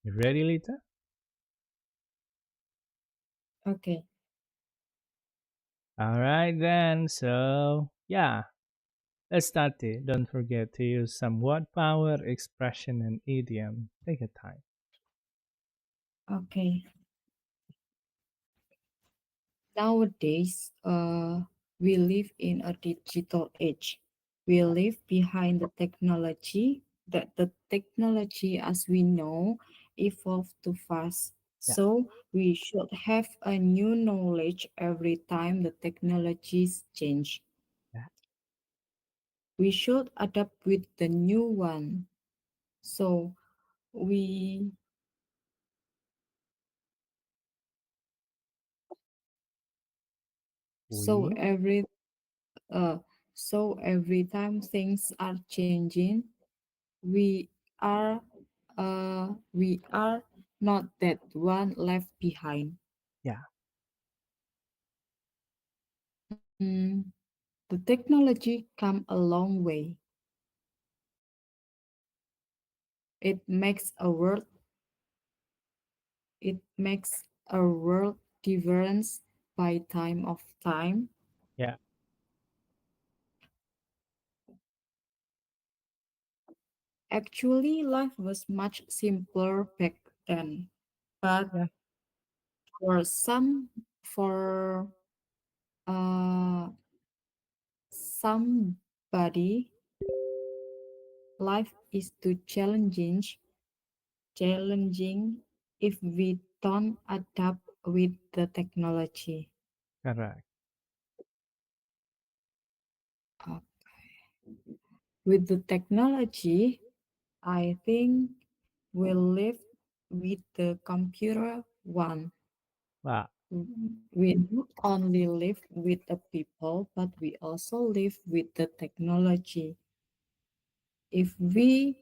You ready, Lita? Okay. All right, then. So, yeah, let's start it. Don't forget to use some word power, expression, and idiom. Take your time. Okay. Nowadays, we live in a digital age. We live behind the technology, that the technology as we know evolved too fast. Yeah, So we should have a new knowledge every time the technologies change. yeah. We should adapt with the new one. So we so We, every uh every time things are changing, we are we are not that one left behind. yeah, Mm, the technology come a long way. It makes a world it makes a world difference by time of time. yeah, Actually, life was much simpler back then. But yeah. for uh somebody, life is too challenging if we don't adapt with the technology. Correct. Uh, with the technology, I think we'll live with the computer one. Wow. We not only live with the people, but we also live with the technology. If we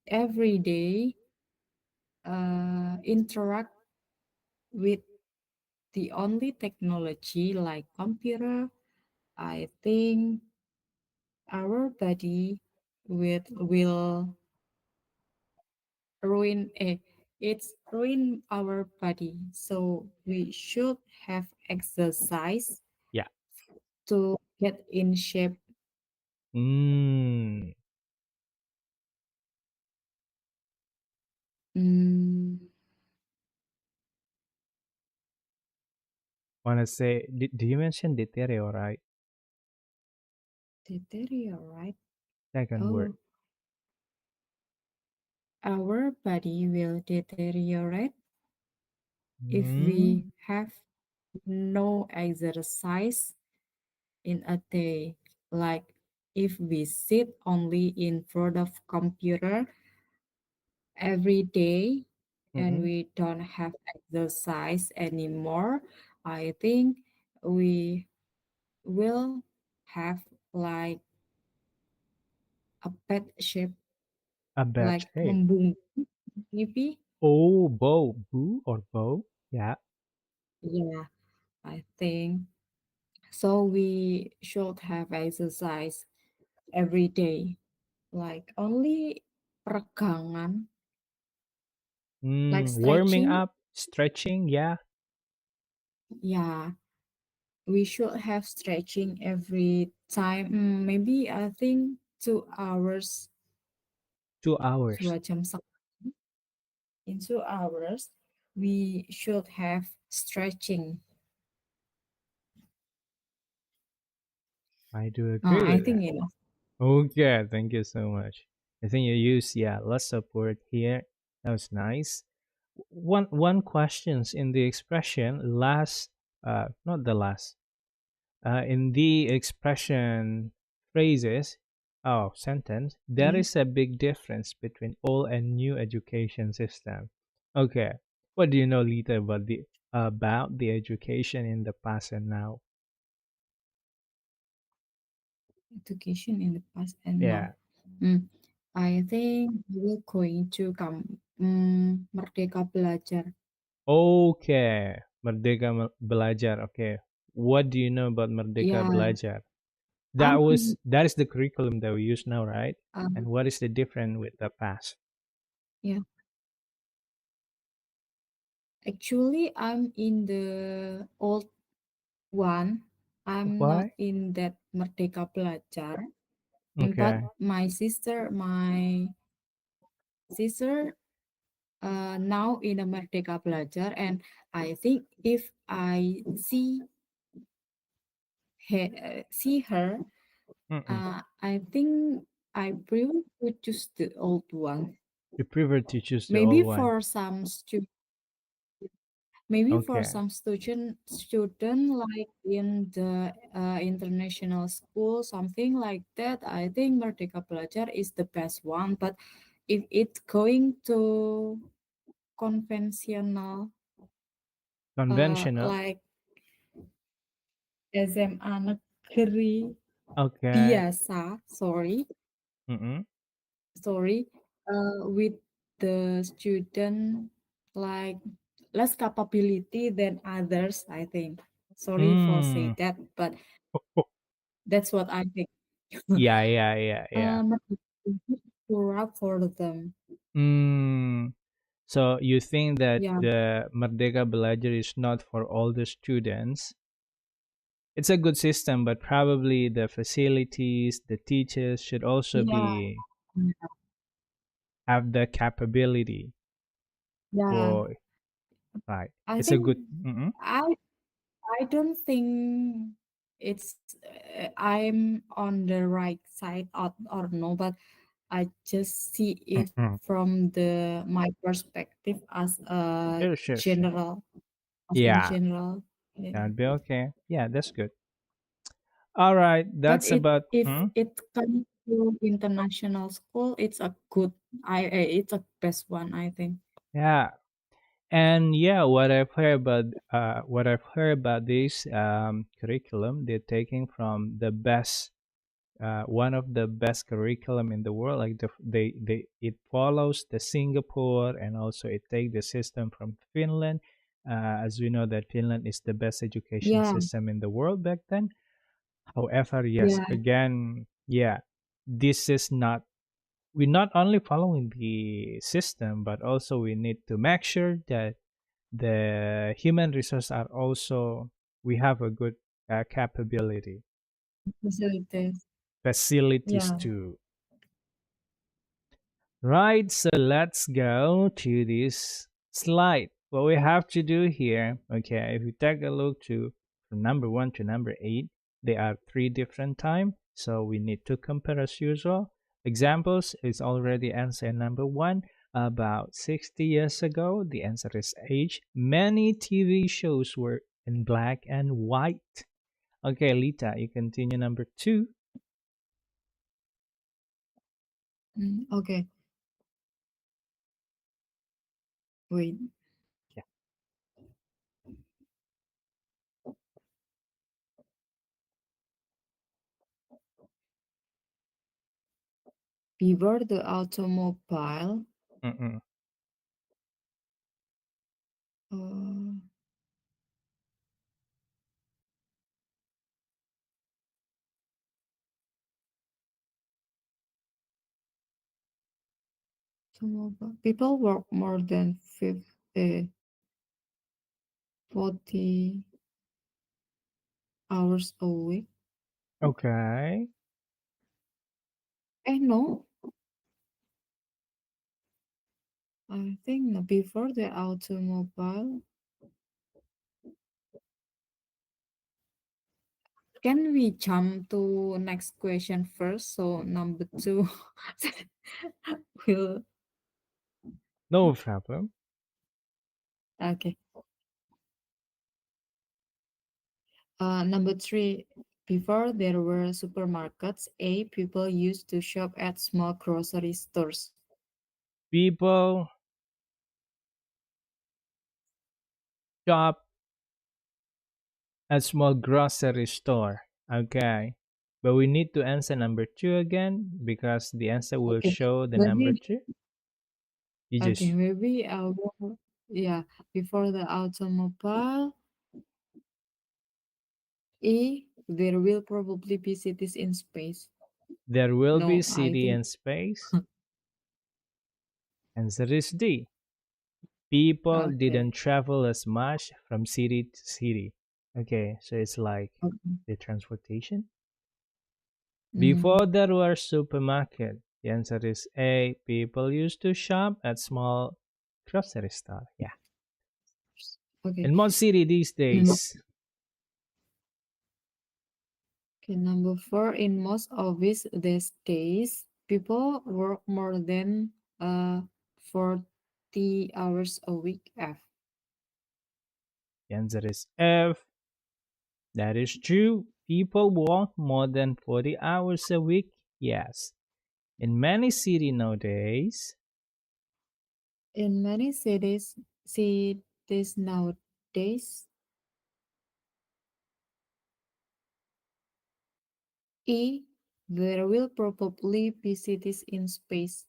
every day interact with the only technology like computer, I think our body will ruin it's ruin our body. So we should have exercise Yeah. to get in shape. Mm. Mm, Wanna say, do you mention deteriorate? deteriorate. Second word. Oh, our body will deteriorate if Mm. we have no exercise in a day. Like if we sit only in front of computer every day and Mm-mm. we don't have exercise anymore, I think we will have like a bad shape, A bad like shape. membungkuk maybe. Oh, bow. Boo or bow? Yeah. Yeah, I think so. We should have exercise every day, like only peregangan, like Warming stretching. up, stretching. Yeah. Yeah, we should have stretching every time. Maybe I think 2 hours, 2 hours. 2 jam setengah. In 2 hours, we should have stretching. I do agree I with that. think enough. Okay, thank you so much. I think you use, yeah, lots of word here. That was nice. One questions in the expression last, not the last, in the expression phrases, oh, sentence, there Yeah. is a big difference between old and new education system. Okay, what do you know, Lita, about the education in the past and now? Education in the past and now. Yeah. Mm, I think we're going to come Merdeka Belajar. Okay, Belajar. Okay, what do you know about Merdeka Yeah, Belajar? um, That is the curriculum that we use now, right? um, And what is the difference with the past? yeah, Actually, I'm in the old one. I'm not Why? in that Merdeka Belajar, but Okay. my sister now in a Merdeka Belajar, and I think if I see her, Mm-mm. I think I prefer to choose the old one. You prefer to choose the Maybe old one. for some students. Maybe for Okay. some student like in the international school, something like that, I think Merdeka Belajar is the best one. But if it's going to conventional, Conventional. like SMA negeri Okay. biasa, Mm-mm. sorry, with the student like less capability than others, I think. Sorry for say Mm. that, but that's what I think. Yeah, yeah, yeah, yeah. um, for them. Mm. So you think that Yeah, the Merdeka Belajar is not for all the students? It's a good system, but probably the facilities, the teachers should also yeah, be have the capability yeah. for right. I It's a think good. Mm-mm. I I don't think it's I'm on the right side or no, but I just see it Mm-mm. from the my perspective as a Sure, sure, sure. general, as in Yeah, general. Yeah. that'd be okay. Yeah, that's good. All right, But that's about. if Mm, it comes to international school, it's a good. It's a best one, I think. yeah, and yeah, what I've heard about this curriculum, they're taking from the best, one of the best curriculum in the world. Like they it follows the Singapore, and also it take the system from Finland. As we know that Finland is the best education Yeah, system in the world back then. However, yes, yeah, again, yeah, this is not, we're not only following the system, but also we need to make sure that the human resource are also, we have a good capability, facilities. facilities Yeah. too. Right, so let's go to this slide. What we have to do here, okay, if we take a look to from number 1 to number 8, they are three different time, so we need to compare as usual. Examples is already answer number 1. About 60 years ago, the answer is age. Many TV shows were in black and white. Okay, Lita, you continue number 2. Okay. Wait. Yeah. Before the automobile, Mm-mm. uh, people work more than 40 hours a week. Okay. No, I think no, before the automobile. Can we jump to next question first? So number two will No problem. okay. Number three. Before there were supermarkets, people used to shop at small grocery stores. People shop a small grocery store. Okay. But we need to answer number 2 again because the answer will Okay, show the number maybe 2. You okay, just, maybe I will. Yeah, before the automobile, there will probably be cities in space. there will be No, I city think and space. Answer is D. People Okay. didn't travel as much from city to city. Okay, so it's like Okay. the transportation. Mm, Before there were supermarket, the answer is A. People used to shop at small grocery store. Yeah. okay. In most city these Number days, okay, number four. In most office these days, people work more than 40 hours a week. F. the answer is F. That is true. People work more than 40 hours a week. Yes. In many cities nowadays, In many cities nowadays, E. There will probably be cities in space.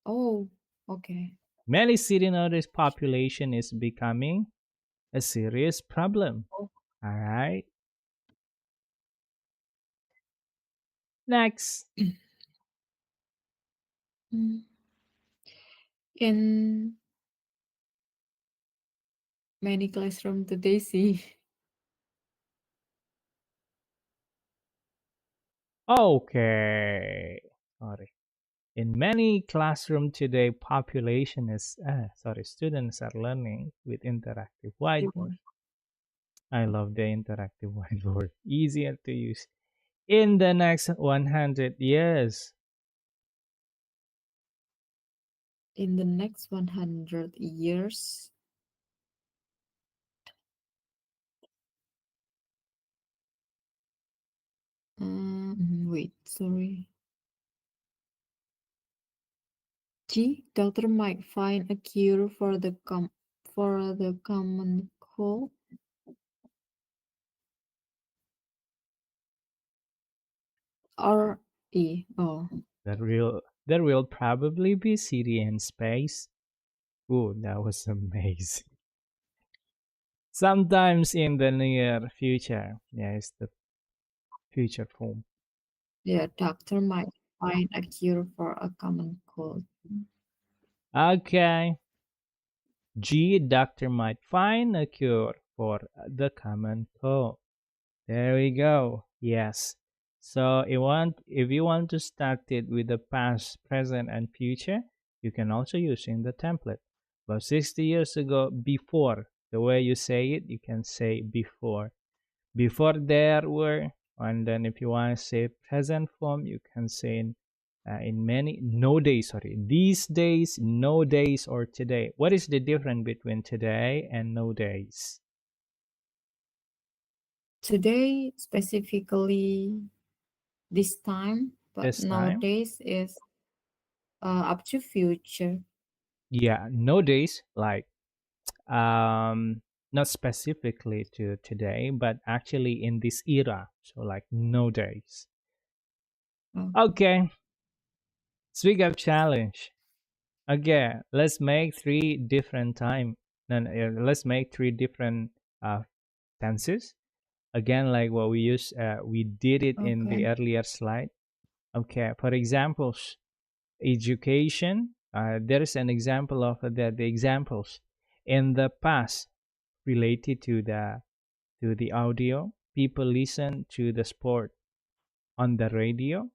Oh, okay. many cities nowadays population is becoming a serious problem. Oh, All right. Next. mm. In many classroom today, see. Okay. Sorry. In many classroom today, students are learning with interactive whiteboard. I love the interactive whiteboard. Easier to use. In the next 100 years, In the next 100 years, wait, sorry. G, doctor might find a cure for the common cold. Or E. Oh, there will probably be city in space. Ooh, that was amazing. Sometimes in the near future. Yeah, it's the future form. yeah, doctor might find a cure for a common cold. Okay. G, doctor might find a cure for the common cold. There we go. Yes. So if you want to start it with the past, present, and future, you can also use in the template. But 60 years ago, before, the way you say it, you can say before. Before there were, and then if you want to say present form, you can say in many, no days, sorry, these days, no days, or today. What is the difference between today and no days? Today, specifically this time, but This time? nowadays is up to future. Yeah, no days, like not specifically to today, but actually in this era. So like no days. Oh, Okay, speak up challenge. Okay, let's make three different time. No, no, let's make three different uh, tenses. Again, like what we did it in okay. the earlier slide. Okay, for examples, education. There is an example of the examples in the past related to the audio. People listen to the sport on the radio,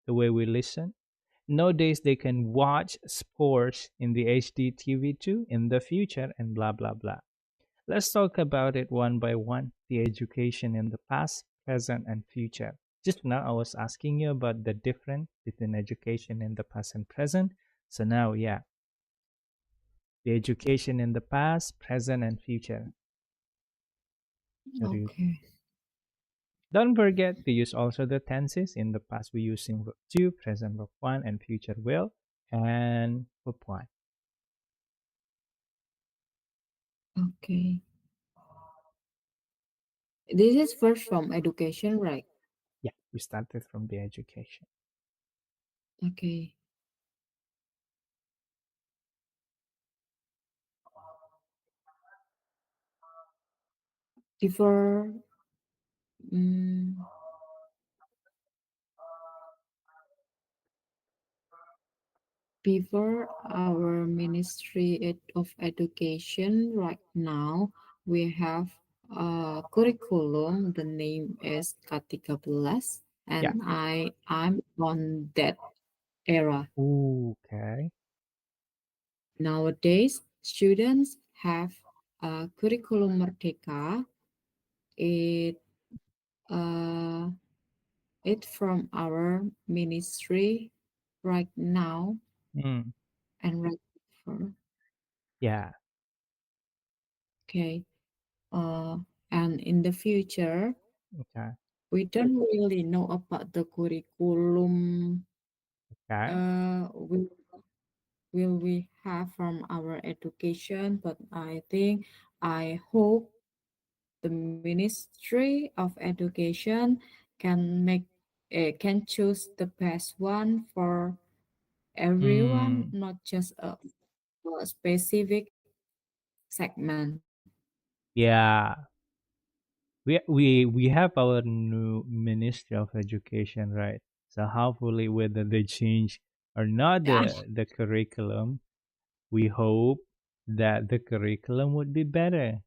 the way we listen. Nowadays, they can watch sports in the HD TV too in the future, and blah, blah, blah. Let's talk about it one by one, the education in the past, present, and future. Just now, I was asking you about the difference between education in the past and present. So now, yeah, the education in the past, present, and future. Okay. Don't forget to use also the tenses. In the past, we're using verb 2, present verb 1, and future will, and verb 1. Okay. This is first from education, right? Yeah, we started from the education. Okay. Before, mm, Before our of Education, right now we have a curriculum. The name is K13, Yeah. and I'm on that era. Okay. Nowadays, students have a curriculum Merdeka. It uh, it from our ministry right now Mm. and right before. Yeah. Okay. Uh, and in the future, Okay. we don't really know about the curriculum Okay. will we have from our education, but I hope the Ministry of Education can choose the best one for everyone, Mm. not just a specific segment. Yeah. We have our new Ministry of Education, right? So hopefully, whether they change or not Yeah, the curriculum, we hope that the curriculum would be better.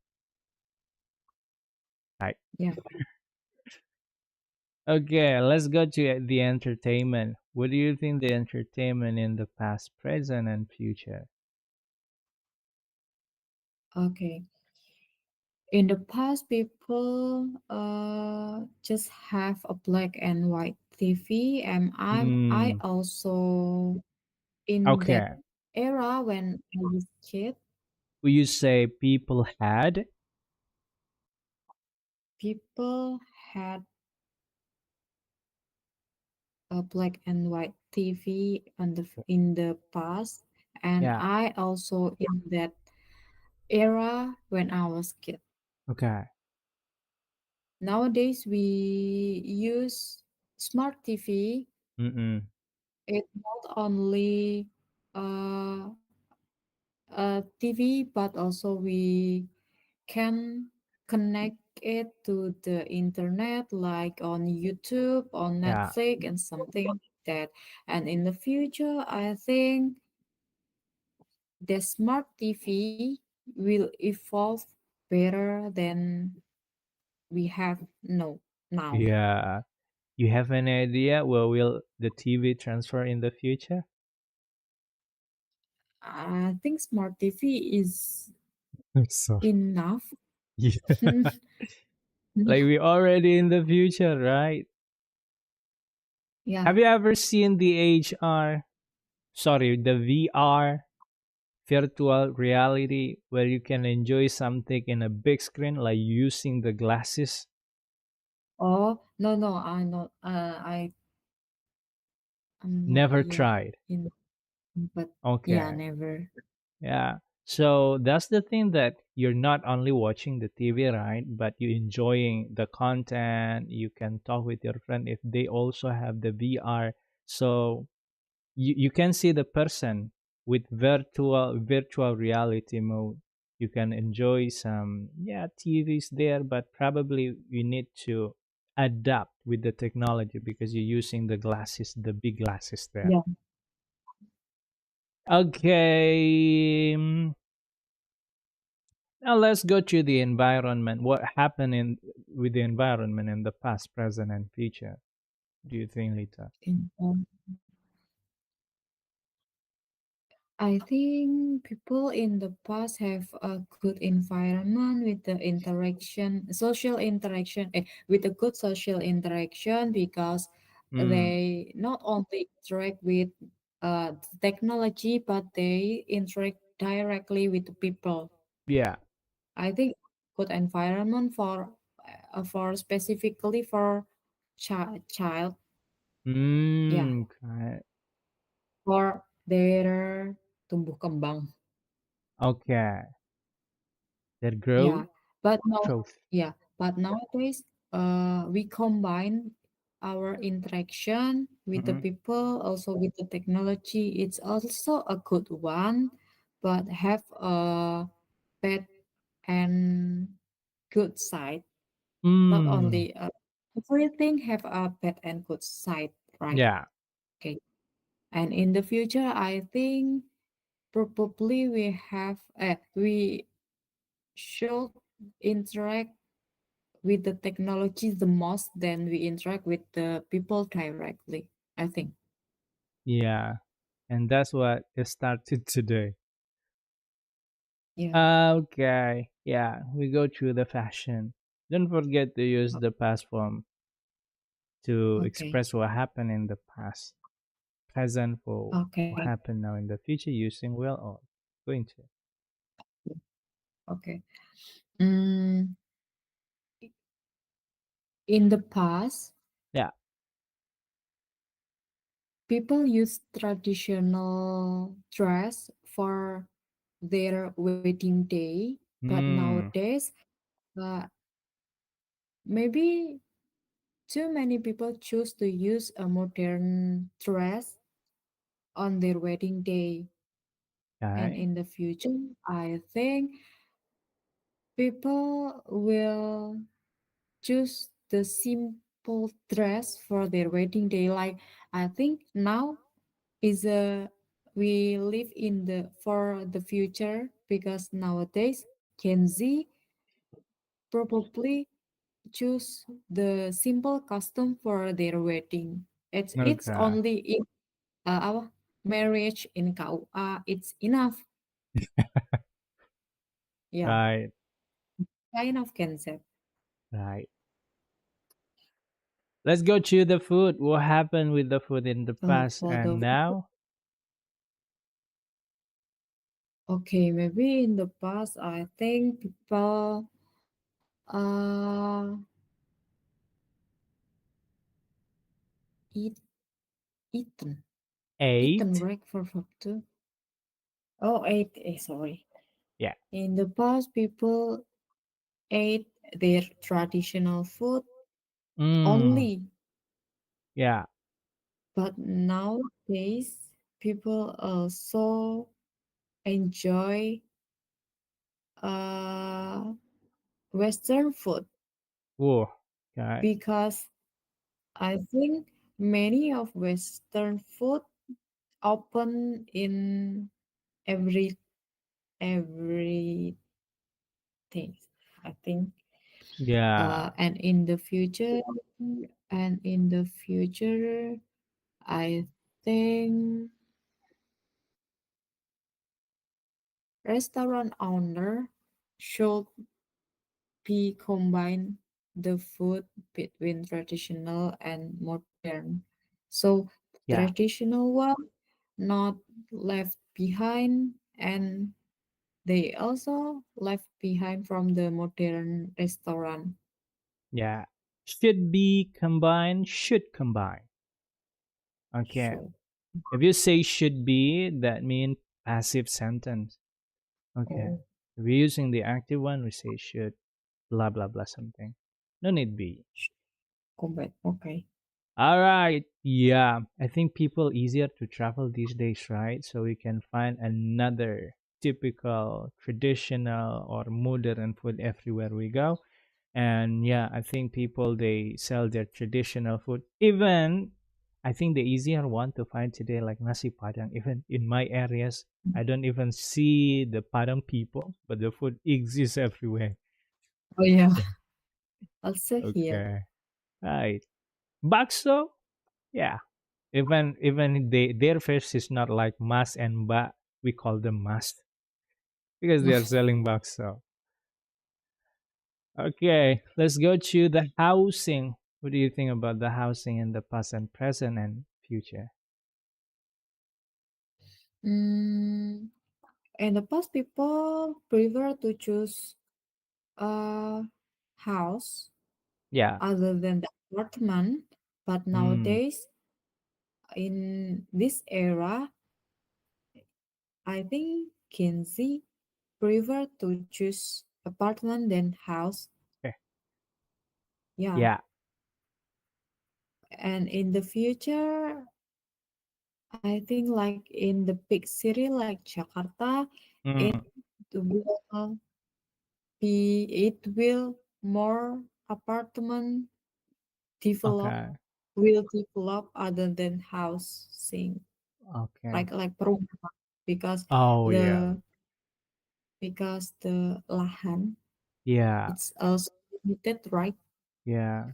Right. yeah. Okay, let's go to the entertainment. What do you think the entertainment in the past, present, and future? Okay. In the past, people just have a black and white TV, and I Hmm. also in that Okay. era when I was kid, Will you say people had? people had a black and white TV in the past, and Yeah. I also in that era when I was kid. Okay. Nowadays, we use smart TV. Mm-mm. It not only uh, TV, but also we can connect it to the internet, like on YouTube, on Yeah. Netflix, and something like that. And in the future, I think the smart TV will evolve better than we have now. Yeah. You have any idea where will the TV transfer in the future? I think smart TV is So enough. yeah, like we already in the future, right? Yeah. Have you ever seen the HR? Sorry, the VR virtual reality where you can enjoy something in a big screen, like using the glasses? Oh no, I'm not Never yet tried. in, but yeah, Okay. never. Yeah. So that's the thing that you're not only watching the TV, right? But you enjoying the content. You can talk with your friend if they also have the VR. So you can see the person with virtual reality mode. You can enjoy some TVs there, but probably you need to adapt with the technology because you're using the glasses, the big glasses there. Yeah. Okay. Now let's go to the environment. What happened in with the environment in the past, present, and future? Do you think, Lita? In, I think people in the past have a good environment with the social interaction, with a good social interaction because Mm, they not only interact with technology, but they interact directly with the people. yeah. I think good environment for specifically for child, yeah, Okay. for their tumbuh kembang. Okay. That Yeah, growth, but now, growth. yeah, but nowadays, we combine our interaction with the Mm-mm. people, also with the technology. It's also a good one, but have a bad and good side. Not Mm, only everything have a bad and good side, right? yeah. Okay. And in the future, I think probably we should interact with the technology the most than we interact with the people directly. I think. Yeah, and that's what it started today. Yeah. Okay, yeah, we go through the fashion. Don't forget to use the past form to Okay. express what happened in the past, present for Okay. what happened now in the future using will or going to. Okay. Mm, in the past, Yeah. people use traditional dress for their wedding day, but Hmm. nowadays, uh, maybe too many people choose to use a modern dress on their wedding day. And Okay. in the future, I think people will choose the simple dress for their wedding day. Like I think now is a we live in the for the future because nowadays Gen Z probably choose the simple costume for their wedding. It's Okay. only in our marriage in KUA. It's enough. Yeah, Right. kind of concept. Right. Let's go to the food. What happened with the food in the past For and the now? okay, maybe in the past I think people uh eat eaten eaten 8. right for food too. Oh, ate. Sorry. Yeah. In the past, people ate their traditional food Mm. only, Yeah. but nowadays, people also enjoy uh, Western food Whoa. Okay. because I think many of Western food open in every everything. I think Yeah. and in the future I think restaurant owner should be combine the food between traditional and modern, so Yeah. traditional one not left behind, and they also left behind from the modern restaurant. Yeah. Should be combined, should combine. Okay. So If you say should be, that means passive sentence. Okay. oh, If we're using the active one, we say should, blah, blah, blah, something. No need be. combine. Okay. All right. Yeah. I think people easier to travel these days, right? So we can find another typical traditional or modern food everywhere we go. And yeah, I think people they sell their traditional food. Even I think the easier one to find today like nasi padang. Even in my areas, I don't even see the padang people, but the food exists everywhere. Oh yeah. Also here. Okay. Right. Bakso? Yeah. Even their face is not like mas and ba. We call them mas because they are selling bakso. Okay, let's go to the housing. What do you think about the housing in the past and present and future? Mm, in the past, people prefer to choose a house Yeah. other than the apartment. But Mm. nowadays, in this era, I think Gen Z prefer to choose apartment than house. Okay. Yeah. Yeah. And in the future, I think like in the big city like Jakarta, it Mm. will it will more apartment develop Okay. will develop other than housing. Okay. like perumahan, because Oh yeah. the the lahan Yeah. it's also limited, right? Yeah.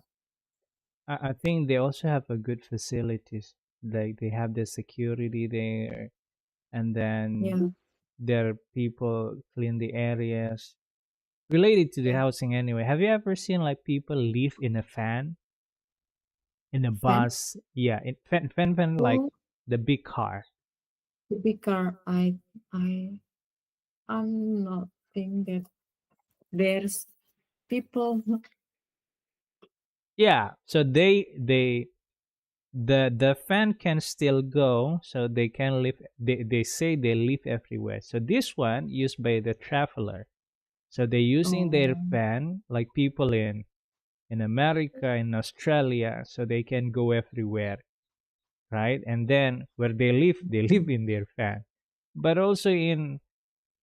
I think they also have a good facilities. Like they have the security there, and then Yeah, their people clean the areas related to the yeah. housing anyway. Have you ever seen like people live in a fan in a Fan. bus? Yeah, in fan like Oh, the big car. the big car. I I'm not think that there's people. Yeah, so the fan can still go, so they can live. They say they live everywhere. So this one used by the traveler. So they're using their Oh, fan like people in America, in Australia, so they can go everywhere, right? And then where they live in their fan. But also in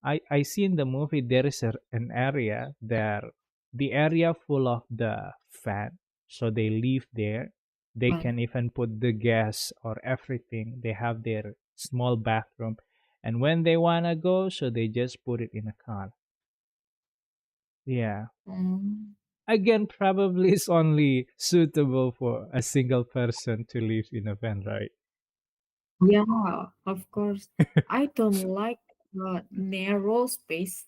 I see in the movie there is an area there, the area full of the fan, so they live there. They fan. can even put the gas or everything. They have their small bathroom, and when they wanna go, so they just put it in a car. Yeah. Mm. Again, probably it's only suitable for a single person to live in a van, right? Yeah, of course. I don't like narrow space.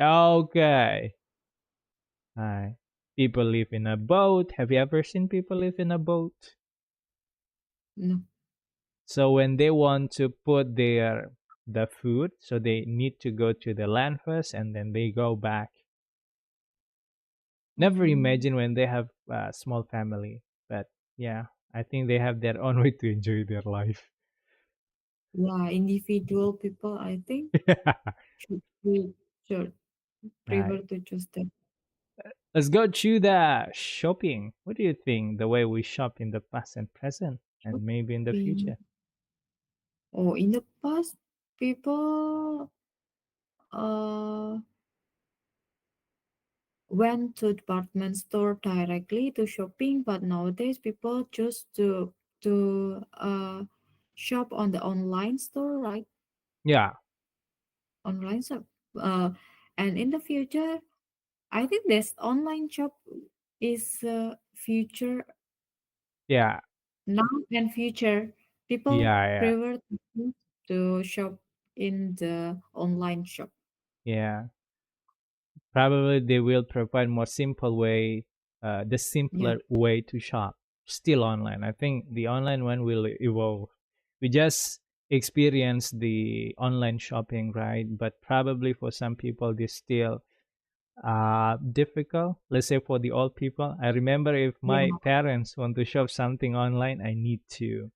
Okay. Hi. People live in a boat. Have you ever seen people live in a boat? No. So when they want to put the food, so they need to go to the land first and then they go back. Never Mm. imagine when they have a small family, but yeah, I think they have their own way to enjoy their life. Yeah, individual people, I think, should be should Right. prefer to choose that. Let's go to the shopping. What do you think? The way we shop in the past and present, and maybe in the Shopping. future? Or in the past, people uh went to department store directly to shopping, but nowadays people choose to shop on the online store, right? Yeah, Online shop. Uh, and in the future, I think this online shop is future yeah, now and future. People yeah, yeah, prefer to shop in the online shop. yeah. Probably they will provide more simple way, the Yeah, simpler way to shop. Still online. I think the online one will evolve. We just experience the online shopping, right? But probably for some people, this still difficult. Let's say for the old people, I remember if yeah, my parents want to shop something online, I need to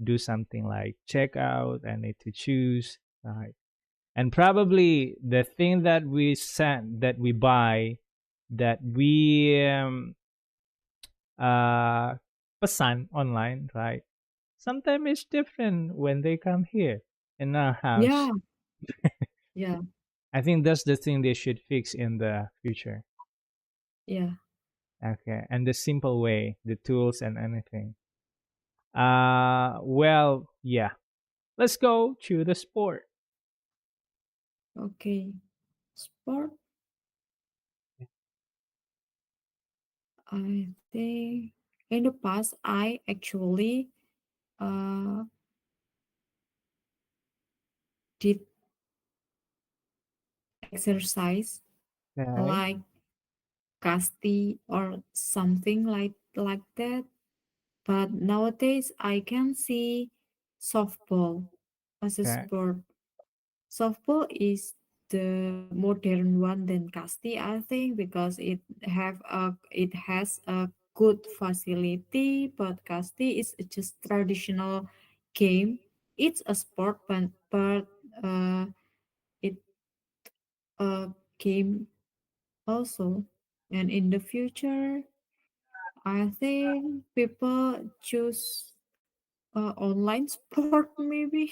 do something like check out. I need to choose, right? And probably the thing that we send, that we buy, that we uh pesan online, right? Sometimes it's different when they come here in our yeah, house. yeah, I think that's the thing they should fix in the future. yeah. Okay, and the simple way, the tools and anything. Well, yeah. Let's go to the sport. Okay. Sport, I think in the past I actually uh did exercise Okay. like casti or something like that. But nowadays I can see softball as a Okay. sport. Softball is the modern one than casti, I think, because it has a good facility, but casti is just traditional game. It's a sport, but it a game also. And in the future, I think people choose online sport maybe.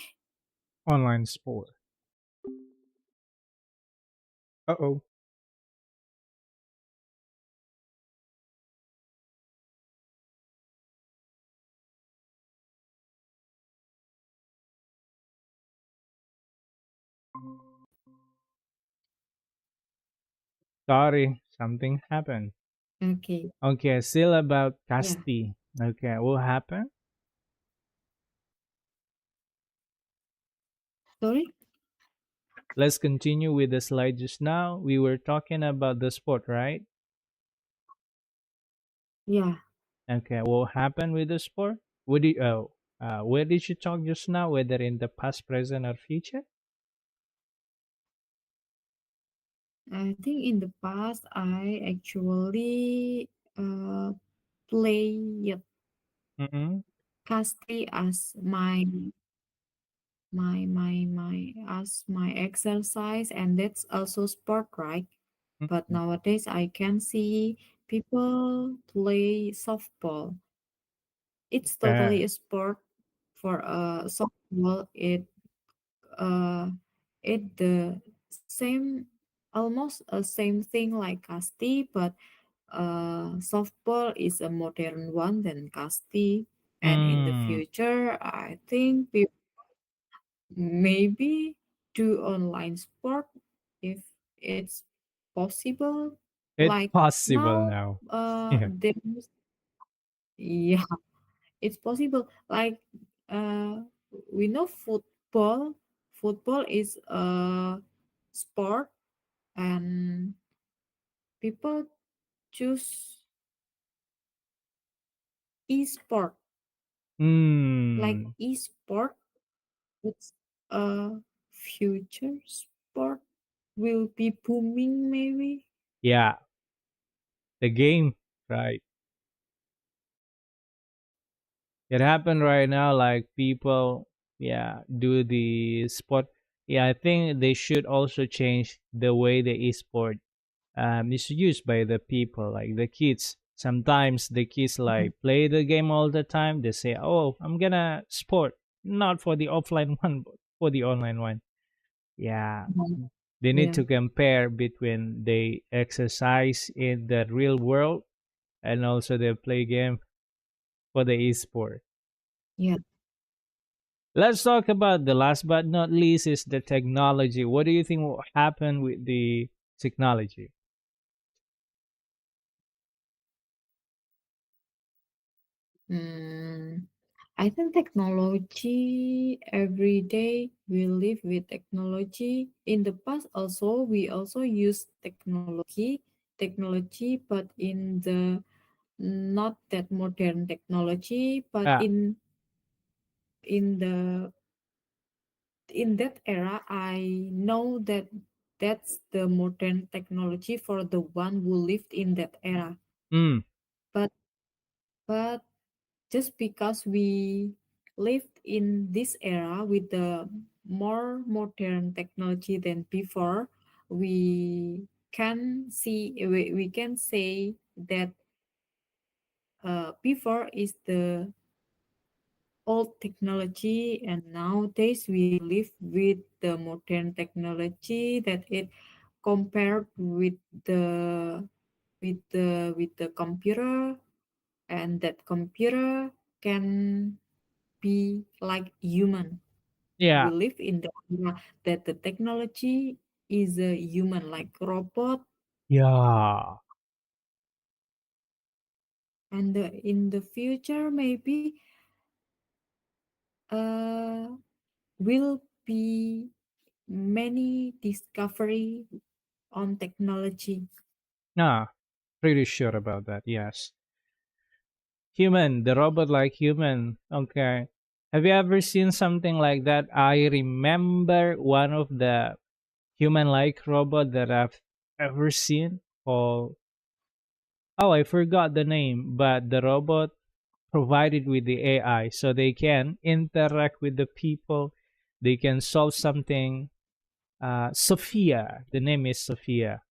Online sport. Uh-oh. Sorry, something happened. Okay. Okay, still about Yeah. Casti. Okay, what happened? Sorry? Let's continue with the slide just now. We were talking about the sport, right? Yeah. Okay, what happened with the sport? Where did you talk just now? Whether in the past, present, or future? I think in the past I actually played Mm-mm, Casti as my as my exercise, and that's also sport, right? But mm-mm. nowadays I can see people play softball. It's Okay. totally a sport. For softball, uh it the same, almost a same thing like Casti, but softball is a modern one than Casti. And in the Mm, future, I think we maybe do online sport if it's possible. it's Like possible now, now. Yeah. there's yeah, it's possible. Like uh, we know football. Football is a sport, and people choose e-sport. Like Mm, e-sport, it's a future sport, will be booming maybe. yeah, the game, right? It happened right now, like people, yeah, do the sport. Yeah, I think they should also change the way the esport is used by the people, like the kids. Sometimes the kids Mhm. like play the game all the time. They say, "Oh, I'm gonna sport, not for the offline one, but for the online one." Yeah, Mhm. they need Yeah, to compare between they exercise in the real world and also they play game for the esport. yeah. Let's talk about the last but not least is the technology. What do you think will happen with the technology? Mm, I think technology every day we live with technology. In the past also we also use technology, but in the not that modern technology, but Ah, in the in that era I know that that's the modern technology for the one who lived in that era. mm, But but just because we lived in this era with the more modern technology than before, we we can say that before is the old technology, and nowadays we live with the modern technology that it compared the with the computer, and that computer can be like human. We yeah, live in the era that the technology is a human, like robot, yeah. and in the future maybe uh will be many discovery on technology. Nah, pretty sure about that. Yes, human, the robot like human. Okay. Have you ever seen something like that? I remember one of the human-like robot that I've ever seen. Called oh, I forgot the name, but the robot provided with the AI, so they can interact with the people. They can solve something. Sophia, the name is Sophia.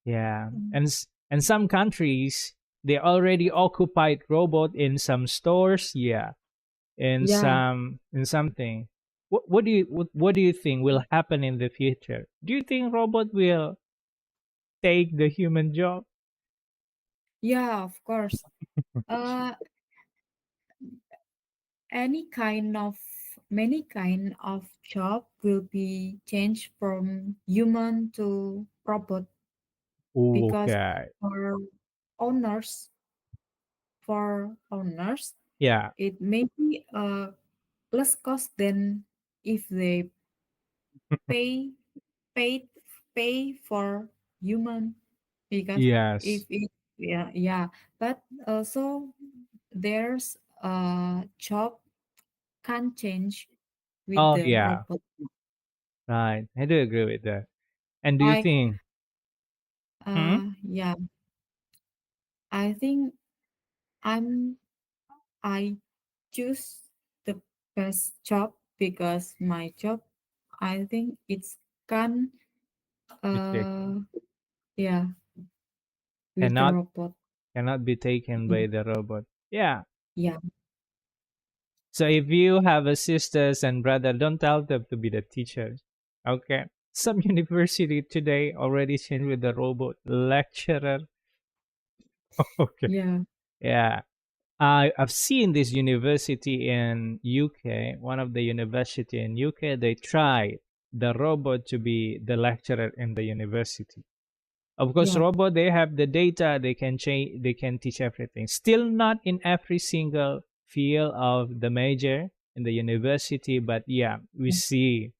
Yeah, Mm. and some countries they already occupied robot in some stores. Yeah, Yeah, in something. What do you think will happen in the future? Do you think robot will take the human job? yeah, of course. Uh, any kind of many kind of job will be changed from human to robot. because Okay. for owners, for owners, Yeah. it may be less cost than if they pay paid pay for human, because if Yes. it, yeah, yeah, but also there's job can change with Oh, the yeah. robot, Right. I do agree with that. And do you like think? Hmm? yeah, I think I'm I choose the best job because my job, I think it's can Be taken. uh yeah, with the Cannot robot. cannot be taken Mm, by the robot. Yeah. yeah, So if you have a sisters and brother, don't tell them to be the teachers. Okay. Some university today already changed with the robot lecturer. Okay. yeah, Yeah. I've seen this university in UK. One of the university in UK, they tried the robot to be the lecturer in the university. Of course, yeah, robot they have the data, they can change, they can teach everything. Still not in every single field of the major in the university, but yeah, we see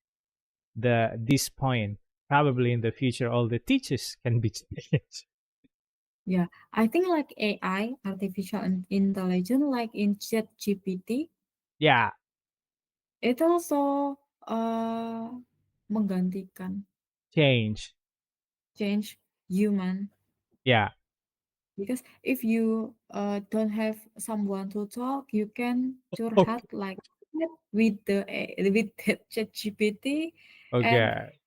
this point. Probably in the future, all the teachers can be changed. yeah. I think like AI, artificial intelligence, like in Chat GPT, Yeah, it also menggantikan, change. change human, Yeah. because if you don't have someone to talk, you can curhat Okay. like that with with the Chat GPT, and Okay.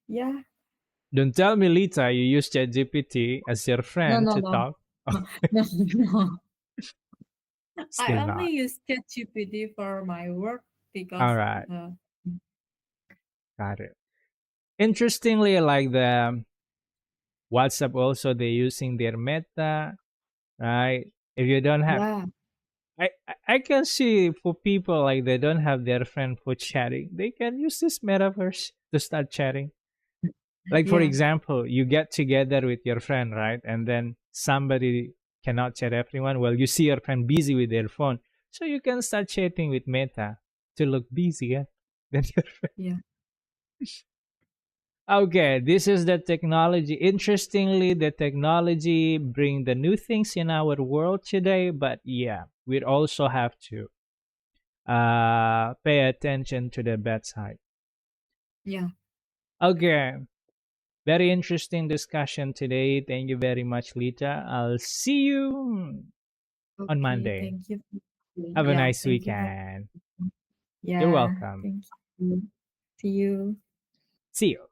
yeah, Don't tell me, Lita, you use ChatGPT as your no, friend no, to no, talk. no, no. I Still only not. use ChatGPT for my work All because right. uh, Got it. Interestingly, like the WhatsApp also they're using their Meta, right? If you don't have, yeah, I can see for people like they don't have their friend for chatting, they can use this metaverse to start chatting. Like for yeah, example, you get together with your friend, right? And then somebody cannot chat everyone. Well, you see your friend busy with their phone, so you can start chatting with Meta to look busy. Yeah? Then your friend. yeah, Okay, this is the technology. Interestingly, the technology bring the new things in our world today, but yeah, we also have to pay attention to the bad side. yeah. Okay, very interesting discussion today. Thank you very much, Lita. I'll see you on Okay, Monday. thank you. Have a Yeah, nice thank you for. weekend. You're Yeah, welcome. thank you. See you. See you.